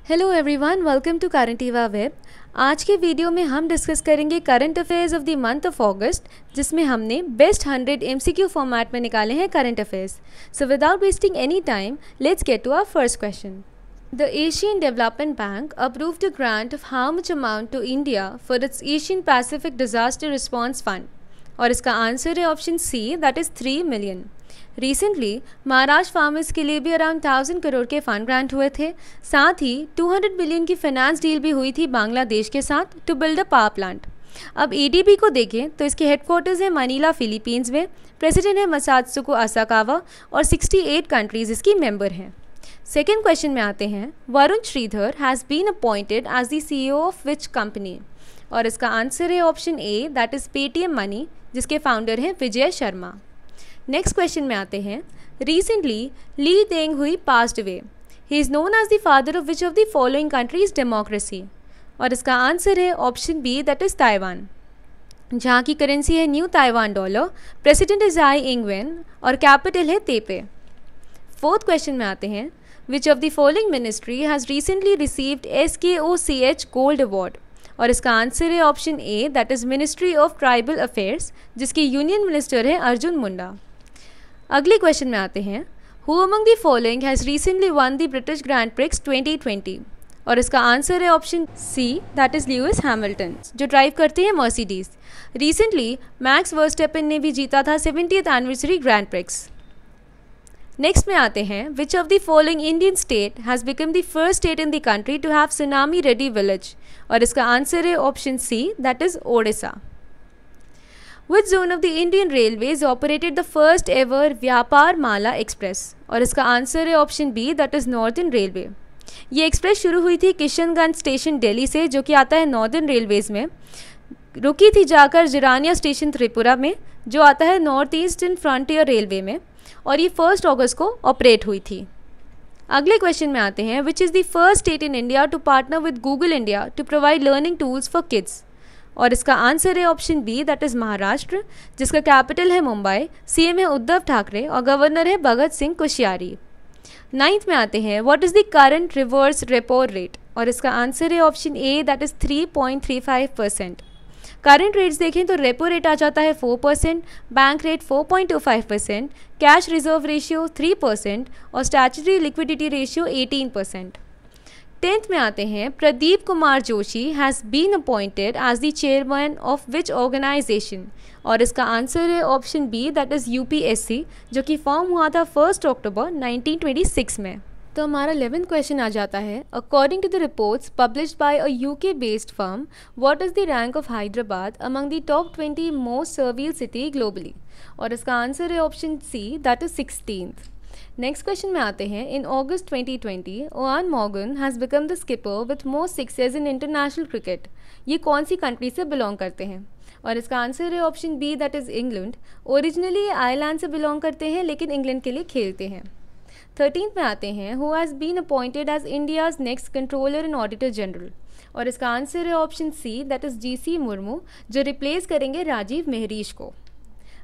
Hello everyone, welcome to करंटीवा web. आज के वीडियो में हम डिस्कस करेंगे current affairs of the month of August, जिसमें हमने बेस्ट 100 एमसीक्यू फॉर्मेट में निकाले हैं current affairs. So without wasting any time, let's get to our first question. The Asian Development Bank approved a grant of how much amount to India for its Asian Pacific Disaster Response Fund? और इसका answer है option C, that is 3 million. Recently Maharashtra farmers के लिए भी around 1000 crore के fund grant हुए थे। साथ ही 200 बिलियन की फाइनेंस डील भी हुई थी बांग्लादेश के साथ to build a power plant. अब एडीबी को देखें तो इसके हेडक्वार्टर्स है मनीला फिलीपींस में, प्रेसिडेंट है मसात्सुको असाकावा और 68 कंट्रीज़ इसकी मेंबर हैं। सेकेंड क्वेश्चन में आते हैं, Varun Sridhar has been appointed as the CEO of which company? और इसका आंसर है option A, that is Paytm money, जिसके फाउंडर हैं विजय शर्मा। नेक्स्ट क्वेश्चन में आते हैं, recently Lee Teng hui passed away. He is known as the father of which of the following countries democracy? और इसका आंसर है option B, that is Taiwan, जहाँ की करेंसी है new Taiwan dollar, president is I Ing Wen और capital है तेपे। Fourth question में आते हैं, Which of the following ministry has recently received SKOCH Gold Award? और इसका आंसर है option A, that is ministry of tribal affairs, जिसके union minister हैं अर्जुन मुंडा। अगले क्वेश्चन में आते हैं, Who among the following has recently won the British Grand Prix 2020? और इसका आंसर है option C, that is Lewis Hamilton, जो ड्राइव करते हैं मर्सिडीज़। रिसेंटली मैक्स वर्स्टेपन ने भी जीता था 70th anniversary grand prix. Next में आते हैं, which of the following Indian state has become the first state in the country to have tsunami ready village? और इसका आंसर है option C, that is Odisha. Which zone of the Indian railways operated the first ever Vyapar Mala express? और इसका answer है option B, that is northern railway. ये express शुरू हुई थी किशनगंज स्टेशन दिल्ली से, जो कि आता है नॉर्दर्न रेलवेज़ में, रुकी थी जाकर जिरानिया स्टेशन त्रिपुरा में, जो आता है नॉर्थ ईस्टर्न फ्रंटियर रेलवे में, और ये 1 अगस्त को ऑपरेट हुई थी। अगले क्वेश्चन में आते हैं, which is the first state in India to partner with Google India to provide learning tools for kids? और इसका आंसर है option B, that is Maharashtra, जिसका कैपिटल है मुंबई, सीएम है उद्धव ठाकरे और गवर्नर है भगत सिंह कोश्यारी। 9th में आते हैं, what is the current reverse repo rate? और इसका आंसर है option A, that is 3.35%। Current rates देखें तो रेपो रेट आ जाता है 4%, bank rate 4.25%, cash reserve ratio 3% और स्टैट्यूटरी लिक्विडिटी रेशियो 18%। 10th में आते हैं, Pradeep Kumar Joshi has been appointed as the chairman of which organisation? और इसका आंसर है option B, that is UPSC, जो कि फॉर्म हुआ था 1 अक्टूबर 1926 में। तो हमारा 11th क्वेश्चन आ जाता है, according to the reports published by a UK based firm, what is the rank of Hyderabad among the top 20 most surveilled city globally? और इसका आंसर है option C, that is 16th। Next question में आते हैं, in August 2020 Eoin Morgan has become the skipper with most sixes in international cricket. ये कौन सी country से belong करते हैं? और इसका आंसर है option B, that is England. Originally ये आयरलैंड से बिलोंग करते हैं, लेकिन इंग्लैंड के लिए खेलते हैं। 13th में आते हैं, who has been appointed as India's next controller and auditor general? और इसका आंसर है option C, that is GC Murmu, जो रिप्लेस करेंगे राजीव मेहरीश को।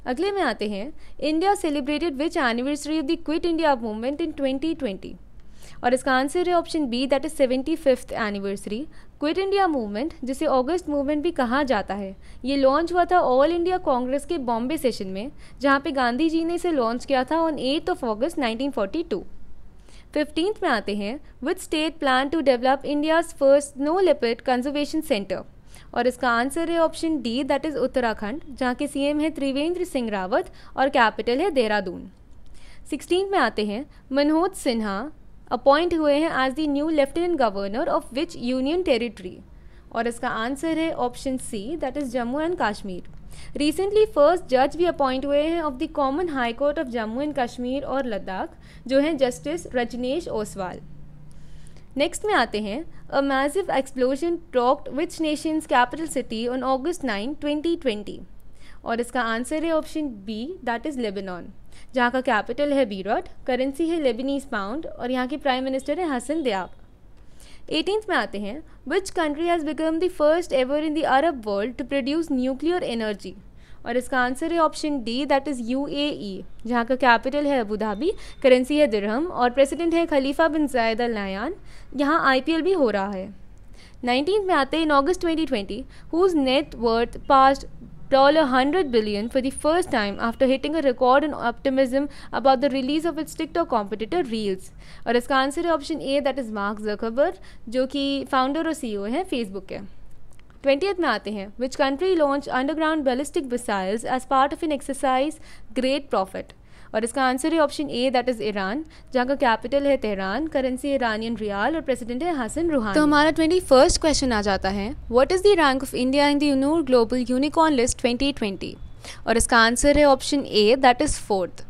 अगले में आते हैं, India celebrated which anniversary of the Quit India movement in 2020? और इसका आंसर है option B, that is 75th anniversary. Quit India movement, जिसे अगस्त मूवमेंट भी कहा जाता है, ये लॉन्च हुआ था ऑल इंडिया कांग्रेस के बॉम्बे सेशन में, जहाँ पे गांधी जी ने इसे लॉन्च किया था ऑन 8 अगस्त 1942। 15th में आते हैं, which state plan to develop India's first snow leopard conservation centre? और इसका आंसर है option D, that is Uttarakhand, जहाँ के सीएम है त्रिवेंद्र सिंह रावत और कैपिटल है देहरादून। 16th में आते हैं, मनोज सिन्हा अपॉइंट हुए हैं as the new lieutenant governor of which union territory? और इसका आंसर है option C, that is Jammu and Kashmir. Recently first जज भी अपॉइंट हुए हैं of the common high court of Jammu and Kashmir और लद्दाख, जो हैं जस्टिस रजनीश ओसवाल। नेक्स्ट में आते हैं, a massive explosion rocked which nation's capital city on August 9, 2020? और इसका आंसर है option B, that is Lebanon, जहाँ का कैपिटल है बीरूट, करेंसी है लेबनीज पाउंड और यहाँ के प्राइम मिनिस्टर है हसन दियाब। 18th में आते हैं, which country has become the first ever in the Arab world to produce nuclear energy? और इसका आंसर है option D, that is UAE, जहाँ का कैपिटल है अबू धाबी, करेंसी है दिरहम और प्रेसिडेंट है खलीफा बिन जायद अल नहयान। यहाँ IPL भी हो रहा है। 19th में आते हैं, in August 2020 whose net worth passed $100 billion for the first time after hitting a record in optimism about the release of its TikTok competitor Reels। और इसका आंसर है option A, that is mark Zuckerberg, जो कि founder और CEO हैं Facebook के। 20th में आते हैं, which country launch underground ballistic missiles as part of an exercise Great Prophet. और इसका आंसर है option A, that is Iran, जहाँ का कैपिटल है तेहरान, करेंसी ईरानियन रियाल और प्रेसिडेंट है हसन रूहानी। तो हमारा 21st क्वेश्चन आ जाता है, what is the rank of India in the यूनूर ग्लोबल यूनिकॉर्न लिस्ट 2020। और इसका आंसर है option A, that is 4th।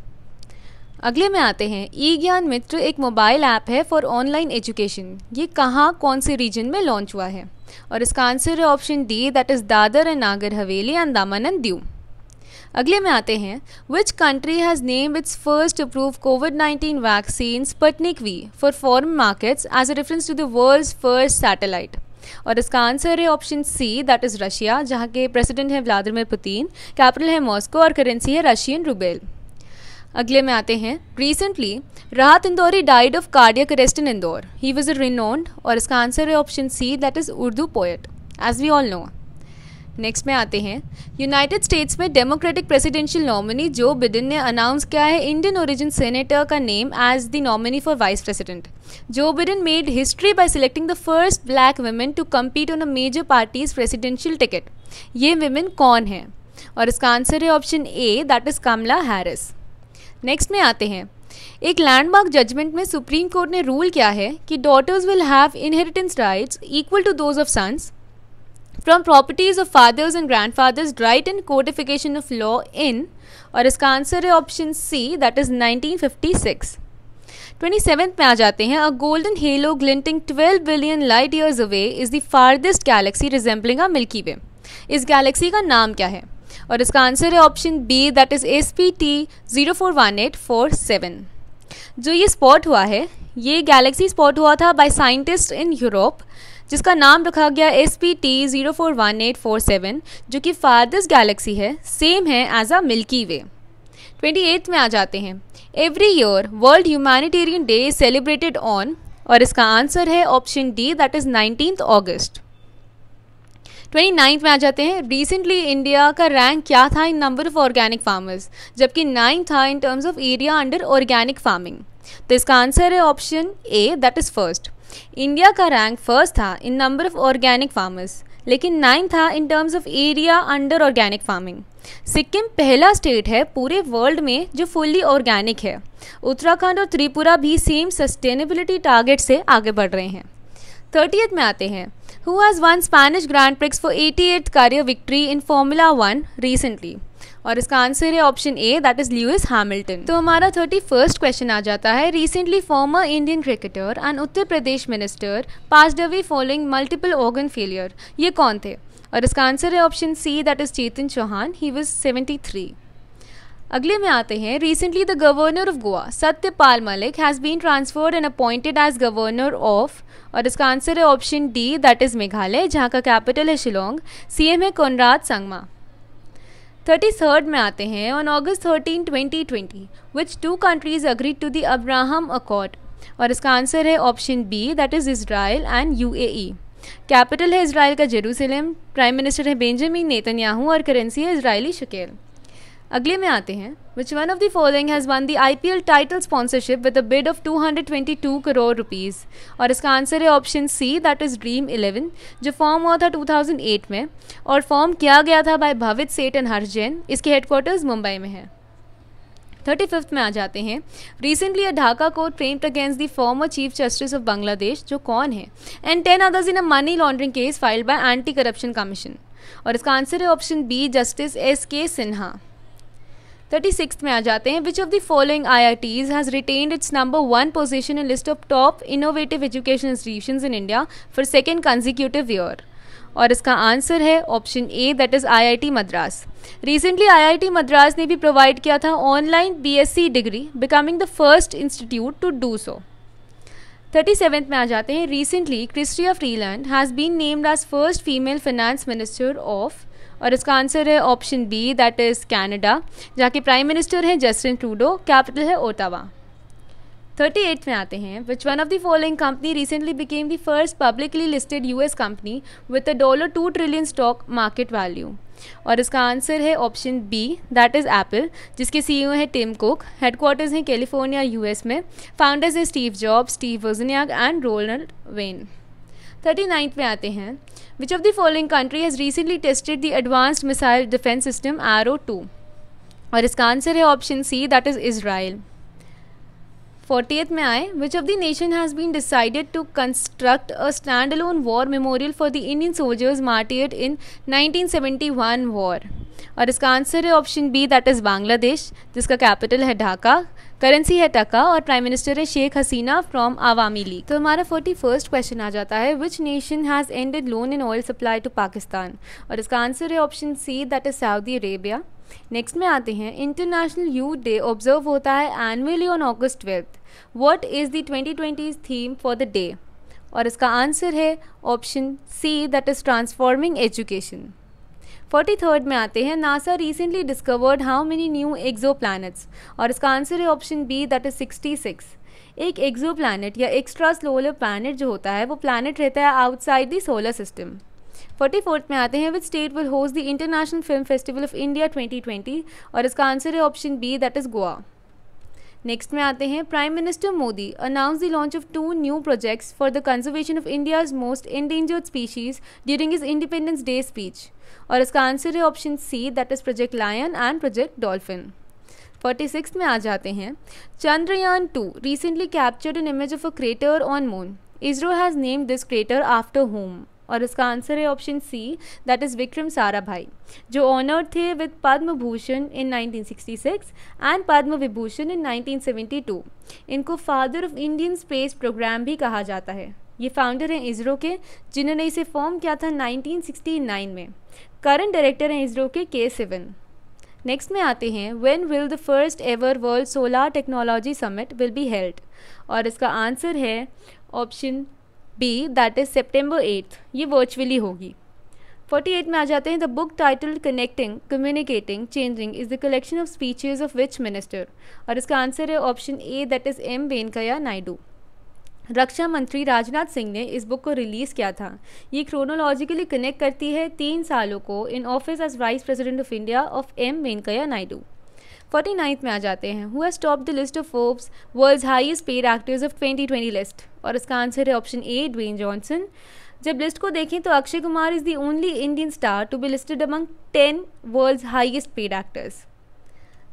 अगले में आते हैं, ई ज्ञान मित्र एक मोबाइल ऐप है फॉर ऑनलाइन एजुकेशन। ये कहाँ, कौन से रीजन में लॉन्च हुआ है। और इसका आंसर है option D, that is Dadar and Nagar Haveli and Daman and Diu. अगले में आते हैं, which country has named its first approve कोविड-19 vaccine Sputnik V for foreign markets as a reference to the world's first satellite. और इसका आंसर है option C, that is Russia, जहाँ के प्रेसिडेंट है व्लादिमीर पुतिन, कैपिटल है Moscow और currency है रशियन रूबेल। अगले में आते हैं, recently Rahat Indori died of cardiac arrest in Indore, he was a renowned. और इसका आंसर है option C, that is Urdu poet, as we all know. Next में आते हैं, यूनाइटेड स्टेट्स में democratic presidential nominee Joe Biden ने अनाउंस किया है इंडियन ओरिजिन सेनेटर का name as the nominee for vice president. Joe Biden made history by selecting the first black women to compete on a major party's presidential ticket. ये women कौन है। और इसका answer है option A, that is Kamala Harris. Next में आते हैं, एक लैंडमार्क जजमेंट में सुप्रीम कोर्ट ने रूल किया है कि daughters will have inheritance rights equal to those of sons from properties of fathers and grandfathers right in codification of law in. और इसका आंसर है option C, that is 1956। 27th में आ जाते हैं, a golden halo glinting 12 billion light years away is the farthest galaxy resembling a Milky Way. इस galaxy का नाम क्या है। और इसका आंसर है option B, that is SPT 041847। जो ये स्पॉट हुआ है, ये गैलेक्सी स्पॉट हुआ था बाय साइंटिस्ट इन यूरोप, जिसका नाम रखा गया SPT 041847, जो कि फारदेस्ट गैलेक्सी है, सेम है as a Milky Way. 28th में आ जाते हैं, every year world humanitarian day is celebrated on. और इसका आंसर है option D, that is 19th August. 29th में आ जाते हैं, रिसेंटली इंडिया का रैंक क्या था इन नंबर ऑफ ऑर्गेनिक फार्मर्स, जबकि 9 था in terms of area under organic farming. तो इसका आंसर है option A, that is first. India का रैंक फर्स्ट था इन नंबर ऑफ ऑर्गेनिक फार्मर्स, लेकिन 9 था in terms of area under organic farming. Sikkim पहला स्टेट है पूरे वर्ल्ड में जो फुल्ली ऑर्गेनिक है। उत्तराखंड और त्रिपुरा भी सेम सस्टेनेबिलिटी टारगेट से आगे बढ़ रहे हैं। 30th में आते हैं, who has one Spanish grand prix for 88th career victory in Formula 1 recently। और इसका आंसर है option A, that is Lewis Hamilton. तो हमारा 31st क्वेश्चन आ जाता है, recently former Indian cricketer and Uttar Pradesh minister passed away following multiple organ failure. ये कौन थे। और इसका आंसर है option C, that is Chetan Chauhan, he was 73। अगले में आते हैं, recently the governor of Goa Satyapal Malik has been transferred and appointed as governor of. और इसका आंसर है option D, that is Meghalaya, जहाँ का कैपिटल है शिलोंग, CM है कोनराड संगमा। 33rd में आते हैं, on August 13, 2020 which 2 countries agreed to the Abraham accord. और इसका आंसर है option B, that is Israel and UAE। Capital है इज़राइल का जेरूसलम, प्राइम मिनिस्टर है बेंजामिन नेतन्याहू और करेंसी है इज़राइली शकेल। अगले में आते हैं, which one of the following has won the IPL title sponsorship with a bid of 222 crore rupees. और इसका आंसर है option C, that is dream 11, जो फॉर्म हुआ था 2008 में और फॉर्म किया गया था बाय भवित सेठ एंड हर्ष जैन। इसके हेडक्वार्टर्स मुंबई में है। 35th में आ जाते हैं, recently a Dhaka court framed against the former chief justice of Bangladesh, जो कौन है, and 10 others in a money laundering case filed by anti corruption commission. और इसका आंसर है option B, justice SK Sinha. 36th में आ जाते हैं, which of the following IITs has retained its number 1 position in list of top innovative education institutions in India for second consecutive year. और इसका answer है option A, that is IIT Madras. Recently IIT Madras ने भी provide किया था online BSc degree, becoming the first institute to do so. 37th में आ जाते हैं, recently Chrystia Freeland has been named as first female finance minister of. और इसका आंसर है option B, that is Canada, जहाँ के प्राइम मिनिस्टर हैं जस्टिन ट्रूडो, कैपिटल है ओटावा। 38 में आते हैं, which one of the following company recently became the first publicly listed US company with a $2 trillion stock market value. और इसका answer है option B, that is Apple, जिसके CEO हैं Tim Cook, headquarters हैं California US में, founders हैं Steve Jobs, Steve Wozniak and Ronald Wayne. 39 में आते हैं, which of the following country has recently tested the advanced missile defence system Arrow 2। और इसका आंसर है option C, that is Israel. 40th में आए, which of the nation has been decided to construct a stand alone war memorial for the Indian soldiers martyred in 1971 war. और इसका answer है option B, that is Bangladesh, जिसका capital है Dhaka, currency है टका और प्राइम मिनिस्टर है शेख हसीना फ्रॉम आवामी लीग। तो हमारा 41st क्वेश्चन आ जाता है, which nation has ended loan in oil supply to Pakistan. और इसका आंसर है option C, that is Saudi Arabia. Next में आते हैं, इंटरनेशनल यूथ डे ऑब्जर्व होता है annually on August 12th। What is the 2020 theme for the day. और इसका आंसर है option C, that is transforming education. 43rd में आते हैं, NASA recently discovered how many new exoplanets. और इसका आंसर है ऑप्शन बी, दैट इज़ 66। एक एक्सो प्लैनेट या एक्स्ट्रा सोलर प्लैनेट जो होता है वो प्लैनेट रहता है outside the solar system. 44th में आते हैं, which state will host the international film festival of India 2020। और इसका आंसर है option B, that is Goa. Next में आते हैं, prime minister Modi announce the launch of 2 new projects for the conservation of India's most endangered species during his independence day speech. और इसका answer है option C, that is project lion and project dolphin. 46 में आ जाते हैं, Chandrayaan 2 recently captured an image of a crater on moon. ISRO has named this crater after him. और इसका answer है option C, that is Vikram Sarabhai, जो ऑनर्ड थे with Padma Bhushan in 1966 and Padma Vibhushan in 1972। इनको father of Indian space programme भी कहा जाता है। ये फाउंडर हैं इसरो के, जिन्होंने इसे फॉर्म किया था 1969 में। करंट डायरेक्टर हैं इसरो के के सिवन। नेक्स्ट में आते हैं, when will the first ever world solar technology summit will be held. और इसका आंसर है option B, that is September 8। ये वर्चुअली होगी। 48 में आ जाते हैं, the book titled connecting communicating changing is the collection of speeches of which minister. और इसका आंसर है option A, that is M Venkaiah Naidu. रक्षा मंत्री राजनाथ सिंह ने इस बुक को रिलीज़ किया था। ये क्रोनोलॉजिकली कनेक्ट करती है 3 सालों को in office as vice president of India of M Venkaiah Naidu. 49 में आ जाते हैं, who has top the list of Forbes world's highest paid actors of 2020 list. और इसका आंसर है ऑप्शन ए, ड्वेन जॉनसन। जब लिस्ट को देखें तो Akshay Kumar is the only Indian star to be listed among 10 world's highest paid actors.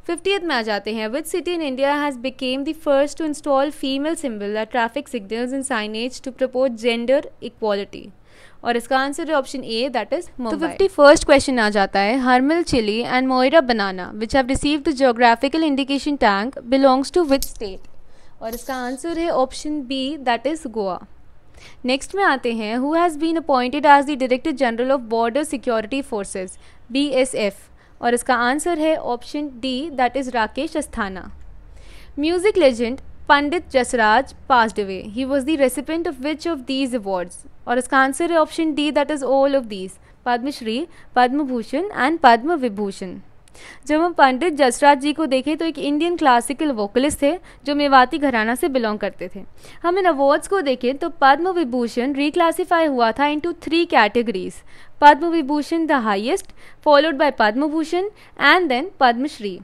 50th में आ जाते हैं, which city in India has become the first to install female symbol at traffic signals and signage to propose gender equality. और इसका answer है option A, that is Mumbai. तो 51st question आ जाता है, Harmal chilli and Moira banana which have received the geographical indication tag belongs to which state. और इसका answer है option B, that is Goa. Next में आते हैं, who has been appointed as the director general of border security forces BSF। और इसका answer है option D, that is Rakesh Asthana. Music legend Pandit Jasraj passed away. He was the recipient of which of these awards? और इसका answer है option D, that is all of these, Padmashri, Padma Bhushan and Padma Vibhushan. जब हम पंडित जसराज जी को देखें तो एक इंडियन क्लासिकल वोकलिस्ट थे जो मेवाती घराना से बिलोंग करते थे। हम इन अवार्ड्स को देखें तो पद्म विभूषण रिक्लासीफाई हुआ था into 3 categories, Padma Vibhushan the highest, followed by Padma Bhushan and then Padmashri.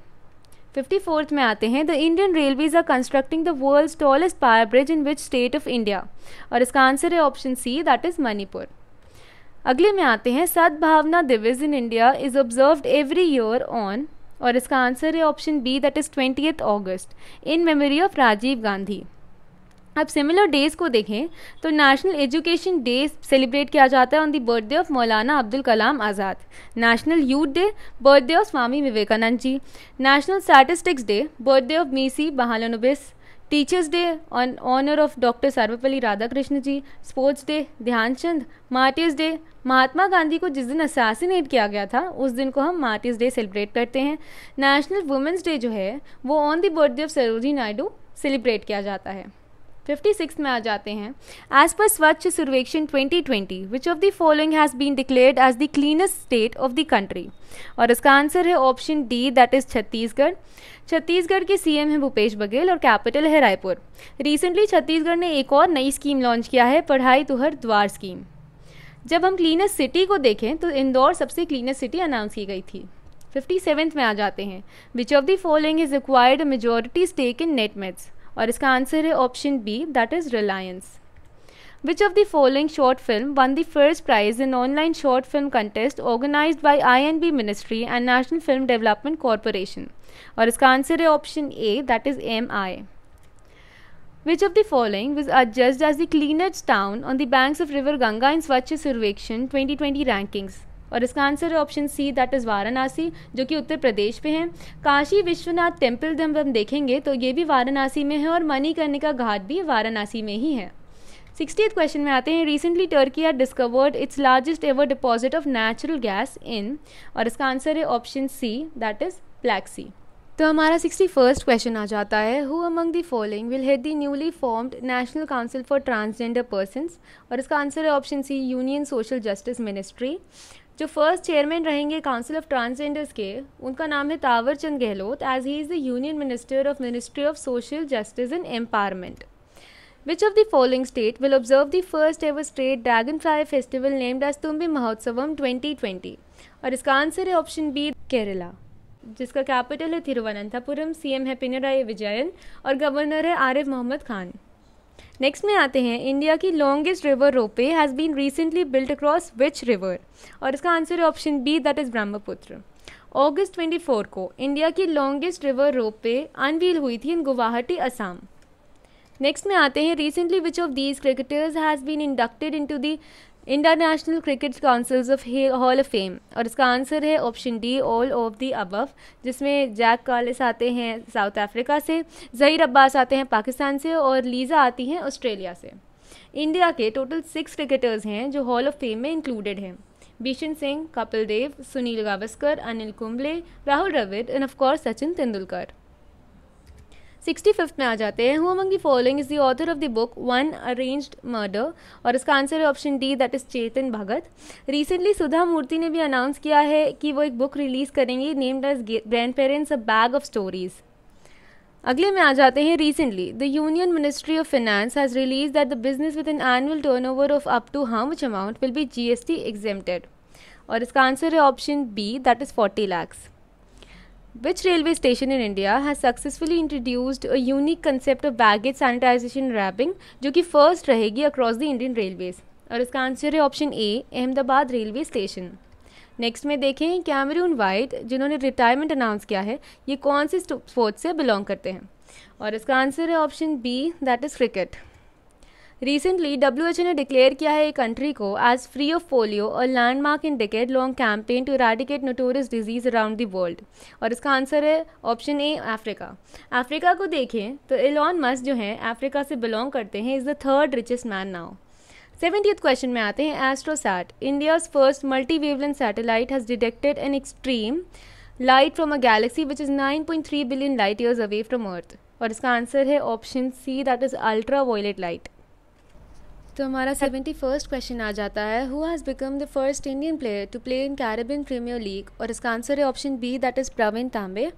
54th में आते हैं, the Indian railways are constructing the world's tallest power bridge in which state of India. और इसका आंसर है option C, that is Manipur. अगले में आते हैं, Sadbhavana Diwas in India is observed every year on. और इसका आंसर है option B, that is 20th August in memory of Rajiv Gandhi. अब सिमिलर डेज को देखें तो नेशनल एजुकेशन डे सेलिब्रेट किया जाता है on the birthday of Maulana Abdul Kalam Azad, national youth day birthday of Swami Vivekananda ji, national statistics day birthday of मीसी Mahalanobis, teachers day on honour of doctor Sarvepalli Radhakrishna ji, sports day Dhyanchand, martyrs day Mahatma Gandhi को जिस दिन असैसिनेट किया गया था उस दिन को हम मार्टियर्स डे सेलिब्रेट करते हैं। नेशनल वुमेंस डे जो है वो on the birthday of Sarojini Naidu celebrate किया जाता है। 56 में आ जाते हैं। As per Swachh Survekshan 2020 which of the following has been declared as the cleanest state of the country, और इसका आंसर है option D that is Chhattisgarh. Chhattisgarh के सीएम हैं भूपेश बघेल और कैपिटल है रायपुर। रिसेंटली छत्तीसगढ़ ने एक और नई स्कीम लॉन्च किया है, पढ़ाई तो हर द्वार स्कीम। जब हम क्लीनेस्ट सिटी को देखें तो इंदौर सबसे क्लीनेस्ट सिटी अनाउंस की गई थी। 57 में आ जाते हैं। Which of the following is acquired majority stake in Netmeds, और इसका आंसर है option B that is Reliance. Which of the following short film won the first prize in online short film contest organised by INB ministry and national film development corporation, और इसका answer है option A that is MI। Which of the following was adjudged as the cleanest town on the banks of river Ganga in स्वच्छ Survekshan 2020 rankings, और इसका answer है option C that is Varanasi, जो कि उत्तर प्रदेश पे है। काशी विश्वनाथ टेम्पल जब हम देखेंगे तो ये भी वाराणसी में है, और मणिकर्णिका घाट भी वाराणसी में ही है। 60th क्वेश्चन में आते हैं। Recently Turkey had discovered its largest ever deposit of natural gas in, और इसका आंसर है option C that is Black Sea. तो हमारा 61st क्वेश्चन आ जाता है। Who among the following will head the newly formed national council for transgender persons, और इसका आंसर है option C union social justice ministry. जो फर्स्ट चेयरमैन रहेंगे काउंसिल ऑफ ट्रांसजेंडर्स के, उनका नाम है Thawar Chand Gehlot, as he is the union minister of ministry of social justice and empowerment. Which of the following state will observe the first ever state dragonfly festival named as तुम्बी महोत्सवम 2020, और इसका answer है option B Kerala, जिसका capital है Thiruvananthapuram. CM है पिनराई विजयन और governor है Arif Mohammad Khan. Next में आते हैं। इंडिया की longest river ropeway has been recently built across which river, और इसका आंसर है option B that is Brahmaputra. अगस्त 24 को इंडिया की लॉन्गेस्ट रिवर रोपवे अनवील हुई थी इन गुवाहाटी, असम। नेक्स्ट में आते हैं। Recently which of these cricketers has been inducted into the International Cricket Council's of hall of fame, और इसका आंसर है option D all of the above, जिसमें जैक कार्लिस आते हैं साउथ अफ्रीका से, जहीर अब्बास आते हैं पाकिस्तान से, और लीजा आती हैं ऑस्ट्रेलिया से। इंडिया के टोटल 6 क्रिकेटर्स हैं जो हॉल ऑफ फेम में इंक्लूडेड हैं। Bishan Singh, Kapil Dev, Sunil Gavaskar, Anil Kumble, Rahul Dravid and of course Sachin Tendulkar. 65th में आ जाते हैं। Who among the following is the author of the book one arranged murder, और इसका आंसर है option D that is Chetan Bhagat. Recently Sudha Murty ने भी अनाउंस किया है कि वो एक बुक रिलीज करेंगी named as grand parents a bag of stories. अगले में आ जाते हैं। Recently the union ministry of finance has release that the business with an annual turnover of up to how much amount will be GST exempted, और इसका answer है option B that is 40 lakhs। Which railway station in India has successfully introduced a unique concept of baggage sanitization wrapping, जो कि first रहेगी across the Indian railways, और इसका answer है option ए Ahmedabad railway station. Next में देखें। Cameroon white, जिन्होंने retirement announce किया है, ये कौन से स्पोर्ट्स से बिलोंग करते हैं, और इसका आंसर है option B that is cricket. Recently WHO ने डिक्लेयर किया है एक कंट्री को एज फ्री ऑफ पोलियो और landmark in decade long campaign to eradicate notorious disease around the world, और इसका आंसर है ऑप्शन ए अफ्रीका। अफ्रीका को देखें तो एलॉन मस्क जो हैं अफ्रीका से बिलोंग करते हैं, is the 3rd richest man now. 70th question में आते हैं। AstroSat, India's first multi wavelength satellite has detected an extreme light from a galaxy which is 9.3 billion light years away from earth, और इसका answer है option C that is ultra violet light. तो हमारा 71st question आ जाता है। Who has become the first Indian player to play in Caribbean Premier League, और इसका आंसर है option B that is Praveen Tambe.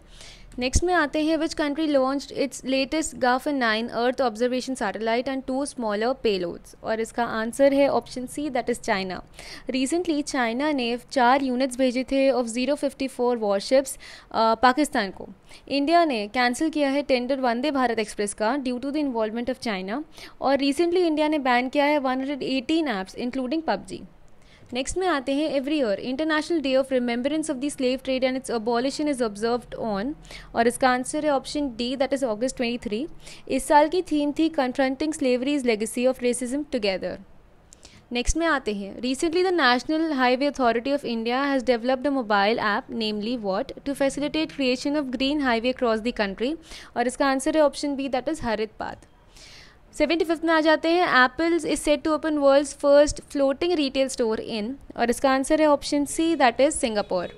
Next में आते हैं। Which country launched its latest GAFA-9 earth observation satellite and 2 smaller payloads, और इसका answer है option C that is China. Recently China ने 4 यूनिट्स भेजे थे ऑफ 054 वॉरशिप्स पाकिस्तान को। इंडिया ने कैंसिल किया है टेंडर वंदे भारत एक्सप्रेस का due to the involvement of China, और रिसेंटली इंडिया ने बैन किया है 118 ऐप्स इंक्लूडिंग PUBG। नेक्स्ट में आते हैं। Every year international day of remembrance of the slave trade and its abolition is observed on, और इसका आंसर है option D that is August 23। इस साल की थीम थी confronting slavery's legacy of racism together. Next में आते हैं। Recently the national highway authority of India has developed a mobile app namely what to facilitate creation of green highway across the country, और इसका answer है option B that is Harit path. 75th में आ जाते हैं। Apple's is set to open world's first floating retail store in, और इसका answer है option C that is Singapore.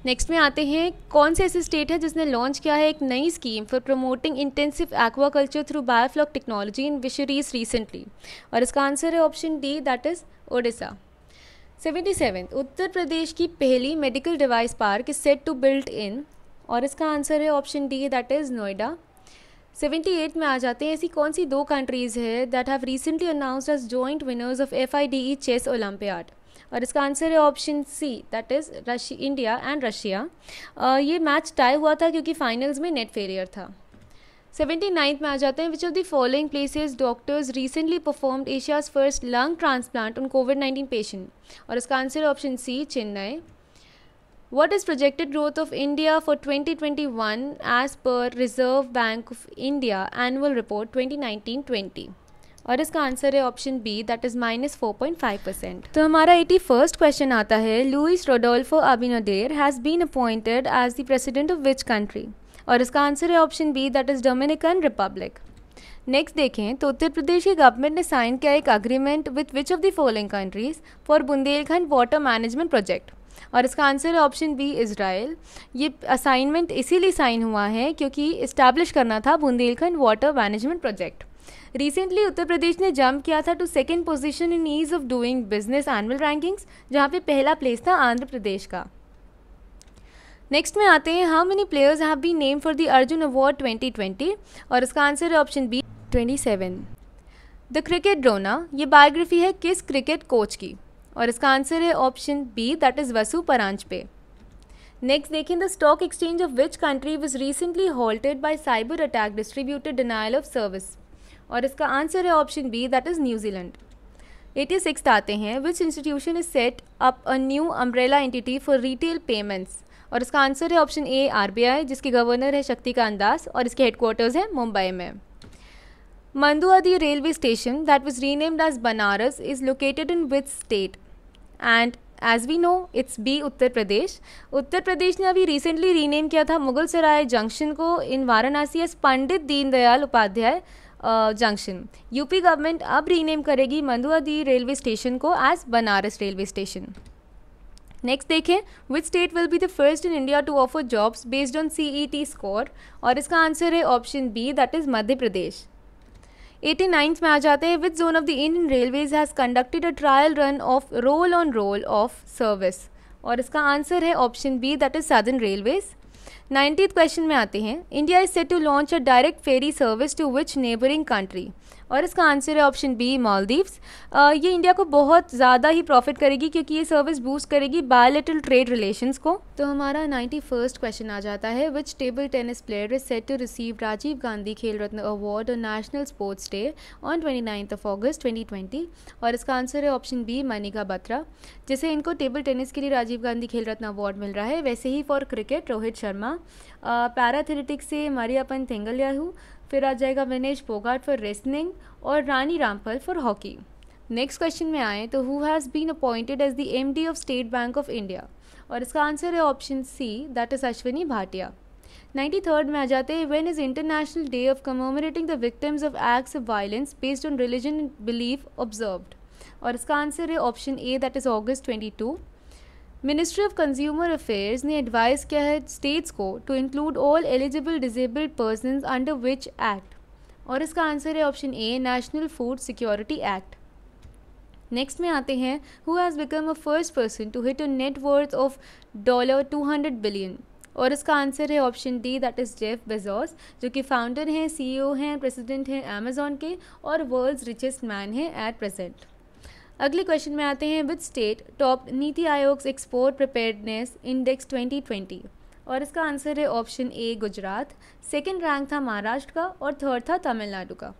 Next में आते हैं, कौन से ऐसे स्टेट है जिसने लॉन्च किया है एक नई scheme for promoting intensive aquaculture through biofloc technology in fisheries recently, और इसका आंसर है option D, that is Odisha. 77, Uttar Pradesh की पहली medical device park is set to build in, और इसका आंसर है option D, that is Noida. 78 में आ जाते हैं, ऐसी कौन सी दो कंट्रीज़ है that have recently announced as joint winners of FIDE chess olympiad, और इसका आंसर है option C, that is India and Russia. ये मैच टाई हुआ था क्योंकि फाइनल्स में नेट फेलियर था। 79 में आ जाते हैं, which of the following places doctors recently performed Asia's first lung transplant on कोविड-19 पेशेंट, और इसका आंसर है option C, Chennai. What is projected growth of India for 2021 as per Reserve Bank of India Annual Report 2019-20, और इसका answer है option B, that is -4.5%। तो हमारा 81st question आता है, Luis Rodolfo Abinader has been appointed as the president of which country, और इसका answer है option B, that is Dominican Republic. Next देखें तो उत्तर प्रदेश की गवर्नमेंट ने साइन किया एक agreement with which of the following countries for Bundelkhand water management project, और इसका आंसर है ऑप्शन बी, इज़राइल। ये असाइनमेंट इसीलिए साइन हुआ है क्योंकि इस्टेब्लिश करना था Bundelkhand water management project. Recently Uttar Pradesh ने जंप किया था to second position in ease of doing business annual rankings, जहाँ पे पहला प्लेस था आंध्र प्रदेश का। नेक्स्ट में आते हैं, how many players have been named for the Arjuna award 2020, और इसका आंसर है option B, 27। The cricket Drona, ये बायोग्राफी है किस क्रिकेट कोच की, और इसका आंसर है option B, that is Vasu Paranjpe. Next देखें, the stock exchange of which country was recently halted by cyber attack distributed denial of service, और इसका आंसर है option B, that is New Zealand. 86 आते हैं, which institution is set up a new umbrella entity for retail payments, और इसका answer है option A, RBI, जिसके governor है शक्तिकांत दास, और इसके हेडक्वार्टर्स हैं मुंबई में। मंदुआदी railway station that was renamed as Banaras is located in which state, and as we know it's B, Uttar Pradesh. Uttar Pradesh ने अभी रिसेंटली रीनेम किया था मुगल सराय जंक्शन को in Varanasi as Pandit Deendayal Upadhyaya junction. UP government अब रीनेम करेगी मंदुआदी रेलवे स्टेशन को as Banaras railway station. Next देखें, which state will be the first in India to offer jobs based on CET score, और इसका आंसर है option B, that is Madhya Pradesh. 89 में आ जाते हैं, which zone of the Indian railways has conducted a trial run of roll on roll of service, और इसका answer है option B, that is southern railways. 90th question में आते हैं, India is set to launch a direct ferry service to which neighbouring country, और इसका answer है option B, Maldives. ये इंडिया को बहुत ज़्यादा ही प्रॉफिट करेगी क्योंकि ये सर्विस बूस्ट करेगी बायलैटरल ट्रेड रिलेशंस को। तो हमारा 91st क्वेश्चन आ जाता है, which table tennis player is set to receive Rajiv Gandhi Khel Ratna award on national sports day on 29 August 2020, और इसका आंसर है ऑप्शन बी, मनिका बत्रा। जैसे इनको टेबल टेनिस के लिए राजीव गांधी खेल रत्न अवार्ड मिल रहा है, वैसे ही फॉर क्रिकेट रोहित शर्मा, पैराथलेटिक्स से मरियापन थेंगल्याहू, फिर आ जाएगा विनेश फोगाट फॉर रेसलिंग, और Rani Rampal for hockey. Next question में आए तो who has been appointed as the MD of State Bank of India, और इसका आंसर है option C, that is Ashwini Bhatia. 93rd में आ जाते हैं, when is international day of commemorating the victims of acts of violence based on religion and belief observed, और इसका answer है option A, that is August 22। Ministry of consumer affairs ने advise किया है स्टेट्स को to include all eligible disabled persons under which act, और इसका answer है option A, national food security act. Next में आते हैं, who has become a first person to hit a net worth of $200 billion, और इसका answer है option D, that is Jeff Bezos, जो कि फाउंडर हैं, CEO हैं, प्रेसिडेंट हैं अमेजॉन के, और वर्ल्ड्स रिचेस्ट मैन हैं एट प्रेजेंट। अगले क्वेश्चन में आते हैं, विच स्टेट टॉप नीति आयोग्स एक्सपोर्ट प्रिपेयर्डनेस इंडेक्स 2020, और इसका आंसर है ऑप्शन ए, गुजरात। सेकंड रैंक था महाराष्ट्र का, और थर्ड था तमिलनाडु का।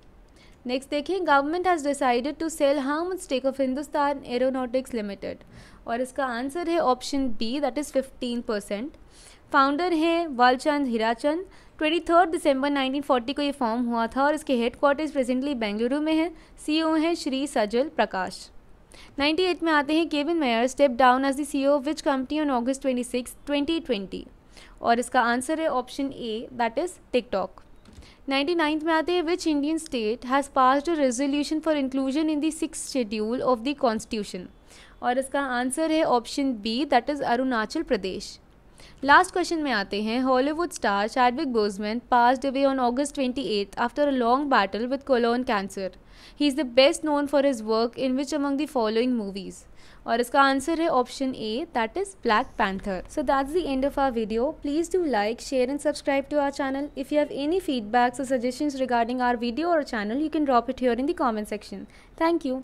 नेक्स्ट देखिए, government has decided to sell how much stake of Hindustan Aeronautics Limited, और इसका आंसर है option B, that is 15%। Founder हैं वालचंद हीराचंद। 23 दिसंबर 1940 को ये फॉर्म हुआ था, और इसके हेडक्वार्टर्स प्रेजेंटली बेंगलुरु में है। CEO हैं श्री सजल प्रकाश। 98 में आते हैं, Kevin Mayer step down as the CEO of which company on August 26, 2020, और इसका आंसर है option A, that is TikTok. 99 में आते हैं, which Indian state has passed a resolution for inclusion in the 6th schedule of the constitution, और इसका answer है option B, that is Arunachal Pradesh. Last question में आते हैं। Hollywood star Chadwick Boseman passed away on August 28 after a long battle with colon cancer. He is the best known for his work in which among the following movies? और इसका answer है option A, that is Black Panther. So that's the end of our video. Please do like, share and subscribe to our channel. If you have any feedbacks or suggestions regarding our video or channel, you can drop it here in the comment section. Thank you.